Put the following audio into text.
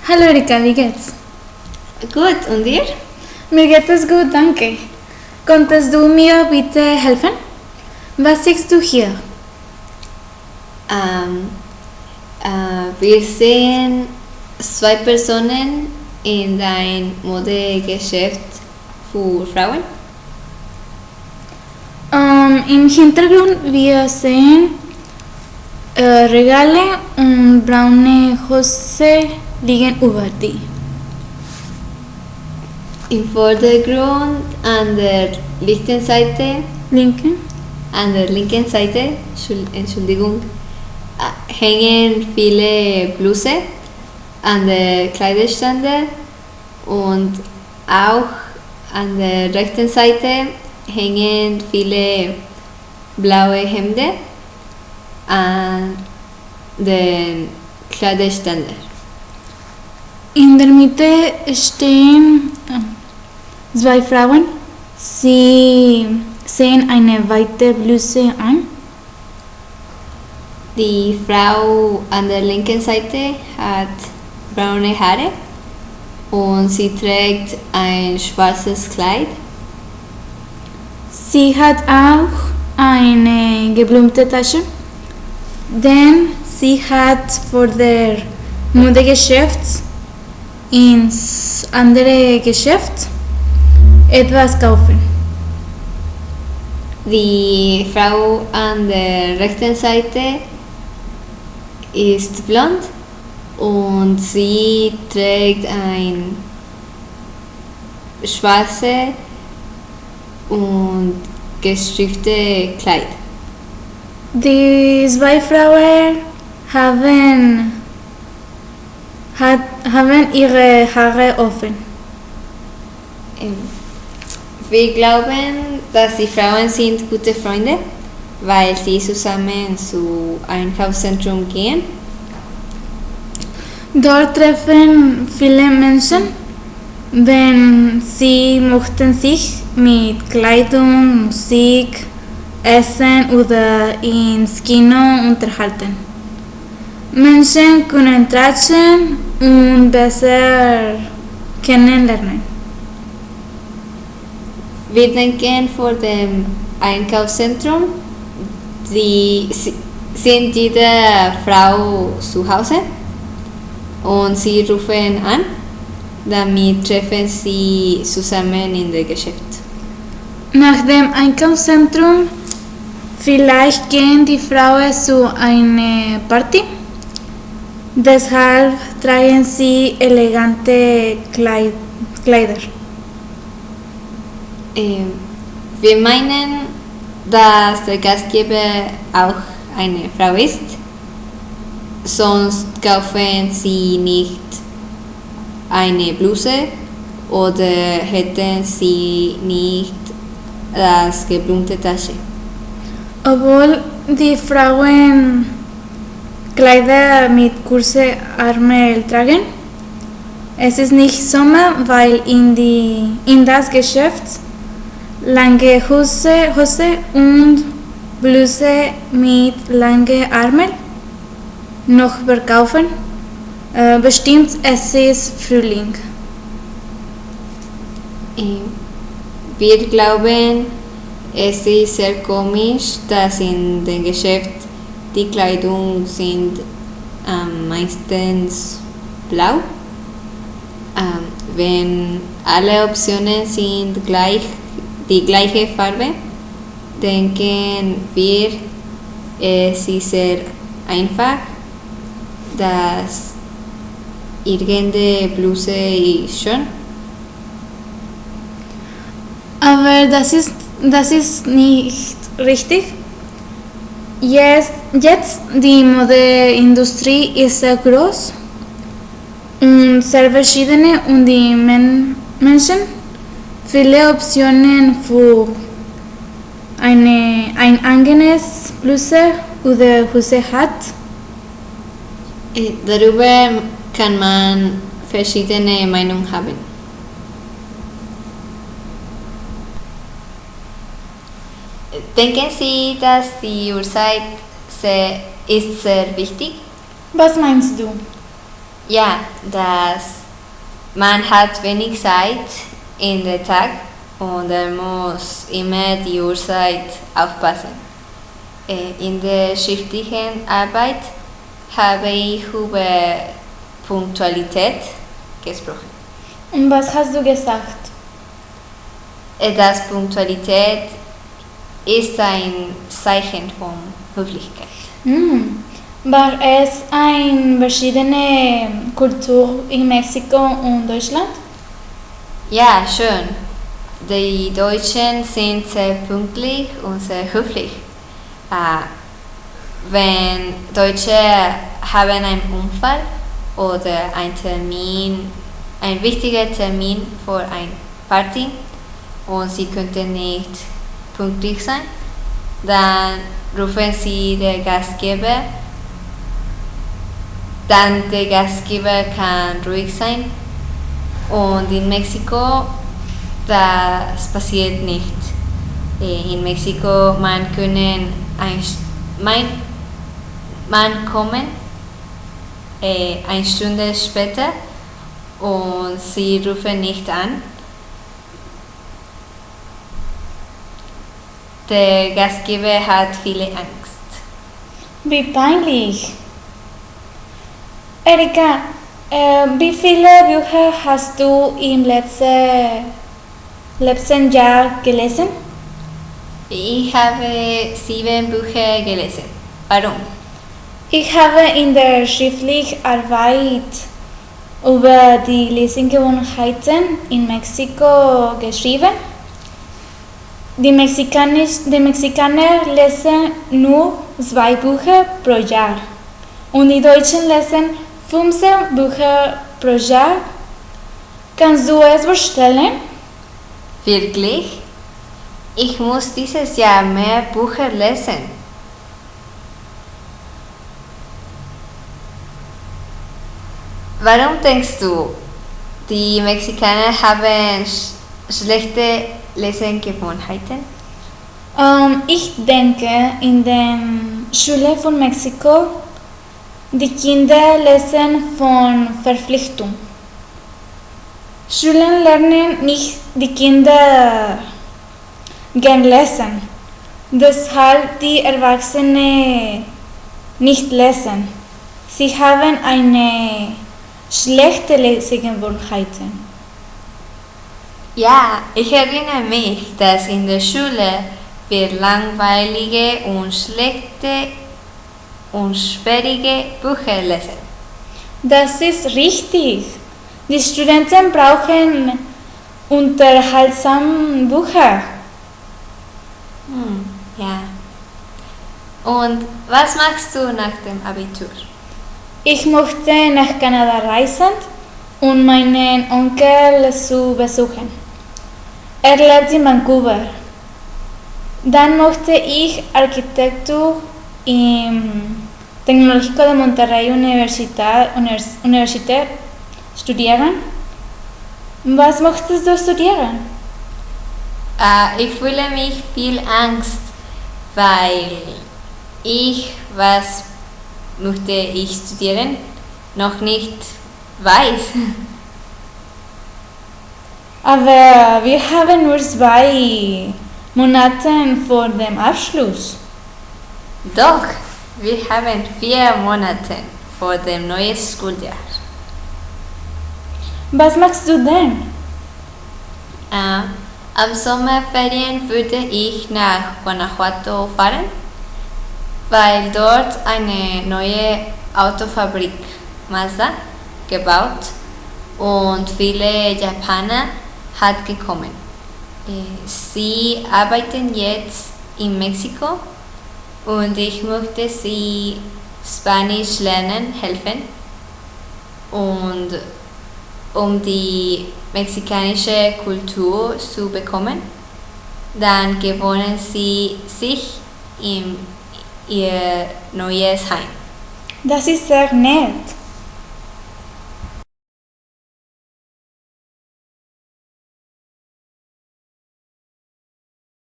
Hallo Erika, wie geht's? Gut, und dir? Mir geht es gut, danke. Könntest du mir bitte helfen? Was siehst du hier? Ähm, Wir sehen zwei Personen in ein Modegeschäft für Frauen. Im Hintergrund wir sehen Regale und braune Hose liegen über die. Im Vordergrund an der linken Seite, Linken? Entschuldigung, hängen viele Blusen an der Kleiderständer und auch an der rechten Seite hängen viele blaue Hemden an den Kleiderständer. In der Mitte stehen zwei Frauen. Sie sehen eine weite Bluse an. Die Frau an der linken Seite hat braune Haare und sie trägt ein schwarzes Kleid. Sie hat auch eine geblümte Tasche, denn sie hat vor der Modegeschäft ins andere Geschäft etwas kaufen. Die Frau an der rechten Seite ist blond und sie trägt ein schwarzes und gestrichtes Kleid. Die zwei Frauen haben ihre Haare offen. Wir glauben, dass die Frauen sind gute Freunde, weil sie zusammen zu einem Einkaufszentrum gehen. Dort treffen viele Menschen, wenn sie möchten sich mit Kleidung, Musik, Essen oder ins Kino unterhalten. Menschen können tratschen und besser kennenlernen. Wir denken vor dem Einkaufszentrum, sind jede Frau zu Hause und sie rufen an, damit treffen sie zusammen in der Geschäft. Nach dem Einkaufszentrum vielleicht gehen die Frauen zu einer Party. Deshalb tragen sie elegante Kleider. Wir meinen, dass der Gastgeber auch eine Frau ist, sonst kaufen sie nicht eine Bluse oder hätten sie nicht das geblümte Tasche. Obwohl die Frauen Kleider mit kurzen Ärmeln tragen, es ist nicht Sommer, weil in das Geschäft lange Hose und Bluse mit langen Ärmeln noch verkaufen. Bestimmt es ist Frühling. Wir glauben, es ist sehr komisch, dass in dem Geschäft die Kleidung sind meistens blau. Wenn alle Optionen sind die gleiche Farbe, denken wir, es ist sehr einfach, dass irgendeine Bluse ist schön. Aber das ist nicht richtig. Jetzt die Modeindustrie ist sehr groß und sehr verschiedene und die Menschen viele Optionen für ein angenehmes Bluse oder Hose hat. Darüber kann man verschiedene Meinungen haben. Denken Sie, dass die Uhrzeit ist sehr wichtig? Was meinst du? Ja, dass man hat wenig Zeit in der Tag und er muss immer die Uhrzeit aufpassen. In der schriftlichen Arbeit habe ich über Punktualität gesprochen. Und was hast du gesagt? Dass Punktualität ist ein Zeichen von Höflichkeit. War es eine verschiedene Kultur in Mexiko und Deutschland? Ja, schön. Die Deutschen sind sehr pünktlich und sehr höflich. Wenn Deutsche haben einen Unfall oder ein wichtiger Termin für eine Party und sie könnten nicht pünktlich sein, dann rufen sie den Gastgeber. Dann der Gastgeber kann ruhig sein. Und in Mexiko, das passiert nicht. In Mexiko, man kommen eine Stunde später und sie rufen nicht an. Der Gastgeber hat viele Angst. Wie peinlich. Erika, wie viele Bücher hast du im letzten Jahr gelesen? Ich habe 7 Bücher gelesen. Warum? Ich habe in der schriftlichen Arbeit über die Lesegewohnheiten in Mexiko geschrieben. Die Mexikaner lesen nur 2 Bücher pro Jahr und die Deutschen lesen 15 Bücher pro Jahr. Kannst du es vorstellen? Wirklich? Ich muss dieses Jahr mehr Bücher lesen. Warum denkst du, die Mexikaner haben schlechte Lesegewohnheiten? Ich denke, in den Schulen von Mexiko, die Kinder lesen von Verpflichtung. Schulen lernen nicht die Kinder gern lesen, deshalb die Erwachsenen nicht lesen. Sie haben eine schlechte Lesegewohnheiten. Ja, ich erinnere mich, dass in der Schule wir langweilige und schlechte und schwierige Bücher lesen. Das ist richtig. Die Studenten brauchen unterhaltsame Bücher. Ja. Und was machst du nach dem Abitur? Ich möchte nach Kanada reisen und meinen Onkel zu besuchen. Er lebt in Vancouver. Dann möchte ich Architektur im Tecnológico de Monterrey Universität studieren. Was möchtest du studieren? Ich fühle mich viel Angst, weil was möchte ich studieren, noch nicht weiß. Aber wir haben nur 2 Monate vor dem Abschluss. Doch, wir haben 4 Monate vor dem neuen Schuljahr. Was machst du denn? Am Sommerferien würde ich nach Guanajuato fahren, weil dort eine neue Autofabrik Mazda gebaut und viele Japaner hat gekommen. Sie arbeiten jetzt in Mexiko und ich möchte sie Spanisch lernen helfen und um die mexikanische Kultur zu bekommen, dann gewöhnen sie sich in ihr neues Heim. Das ist sehr nett.